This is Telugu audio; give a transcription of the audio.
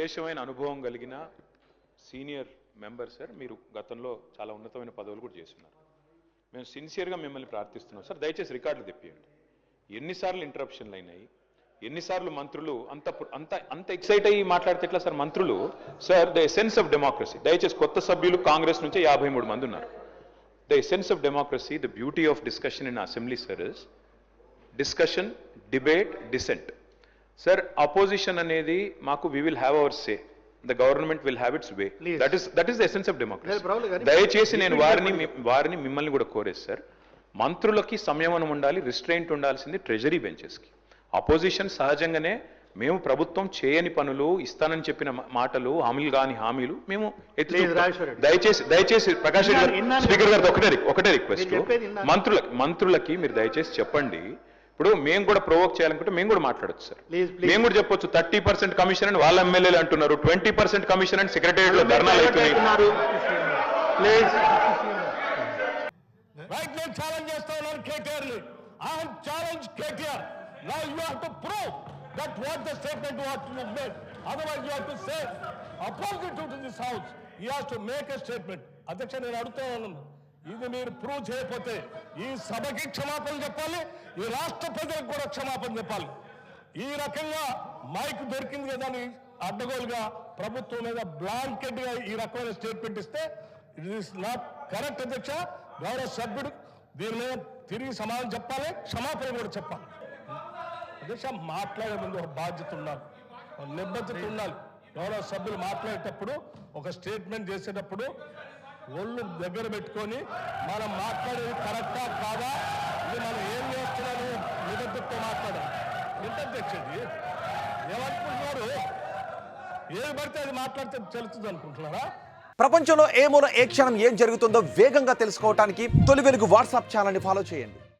విశేషమైన అనుభవం కలిగిన సీనియర్ మెంబర్ సార్. మీరు గతంలో చాలా ఉన్నతమైన పదవులు కూడా చేస్తున్నారు. మేము సిన్సియర్గా మిమ్మల్ని ప్రార్థిస్తున్నాం సార్, దయచేసి రికార్డులు తెప్పియండి. ఎన్నిసార్లు ఇంటరప్షన్లు అయినాయి, ఎన్నిసార్లు మంత్రులు అంత అంత అంత ఎక్సైట్ అయ్యి మాట్లాడితే ఎట్లా సార్ మంత్రులు? Sir the essence of democracy, దయచేసి కొత్త సభ్యులు కాంగ్రెస్ నుంచి 53 మంది ఉన్నారు. The essence of democracy, the beauty of discussion in assembly sir is discussion, debate, dissent. Sir opposition అనేది మాకు we will have our say, the government will have its way. That is the essence of democracy. దయచేసి నేను వారిని మిమ్మల్ని కూడా కోరేది సార్, మంత్రులకి సంయమనం ఉండాలి, రిస్ట్రెయింట్ ఉండాల్సింది ట్రెజరీ బెంచెస్కి. అపోజిషన్ సహజంగానే మేము ప్రభుత్వం చేయని పనులు, ఇస్తానని చెప్పిన మాటలు, హామీలు మేము దయచేసి ప్రకాష్ రెడ్డి స్పీకర్ గారితో ఒకటే రిక్వెస్ట్, మంత్రులకి మీరు దయచేసి చెప్పండి. ఇప్పుడు మేము కూడా ప్రొవోక్ చేయాలనుకుంటే మేము కూడా మాట్లాడచ్చు సార్. మేము కూడా చెప్పొచ్చు 30% కమిషన్ అని వాళ్ళ ఎమ్మెల్యేలు అంటున్నారు, 20% కమిషన్ అని సెక్రటేరియట్ లో ధర్నాలు అవుతున్నాయి. Right now challenge చేస్తా ఉన్నారు కేటీఆర్ ని. I have challenged KTR. Now you have to prove that what the statement what you made. Otherwise you have to say opposite to this house. He has to make a statement. అధ్యక్ష నేను అడుగుతున్నాను, ఇది మీరు ప్రూవ్ చేయకపోతే ఈ సభకి క్షమాపణ చెప్పాలి, ఈ రాష్ట్ర ప్రజలకు కూడా క్షమాపణ చెప్పాలి. ఈ రకంగా మైక్ దొరికింది కదా అని అడ్డగోలుగా ప్రభుత్వం మీద బ్లాంకెట్ గా ఈ రకమైన స్టేట్మెంట్ ఇస్తే ఇట్ ఈస్ నాట్ కరెక్ట్. అధ్యక్ష, గౌరవ సభ్యుడు దీని మీద తిరిగి సమాధానం చెప్పాలి, క్షమాపణ కూడా చెప్పాలి. అధ్యక్ష, మాట్లాడే ముందు ఒక బాధ్యత ఉండాలి, నిబద్ధత ఉండాలి. గౌరవ సభ్యులు మాట్లాడేటప్పుడు ఒక స్టేట్మెంట్ చేసేటప్పుడు ఒళ్ళు దగ్గర పెట్టుకొని మనం మాట్లాడేది కరెక్టా కాదా, ఇది మనం ఏం చేస్తున్నాము నిబద్ధతతో మాట్లాడాలి. ఎంత అధ్యక్షది ఏమనుకుంటున్నారు? ఏది పడితే అది మాట్లాడితే తెలుస్తుంది అనుకుంటున్నారా? ప్రపంచంలో ఏ మూల ఏ క్షణం ఏం జరుగుతుందో వేగంగా తెలుసుకోవడానికి తొలి వెలుగు వాట్సాప్ ఛానల్ని ఫాలో చేయండి.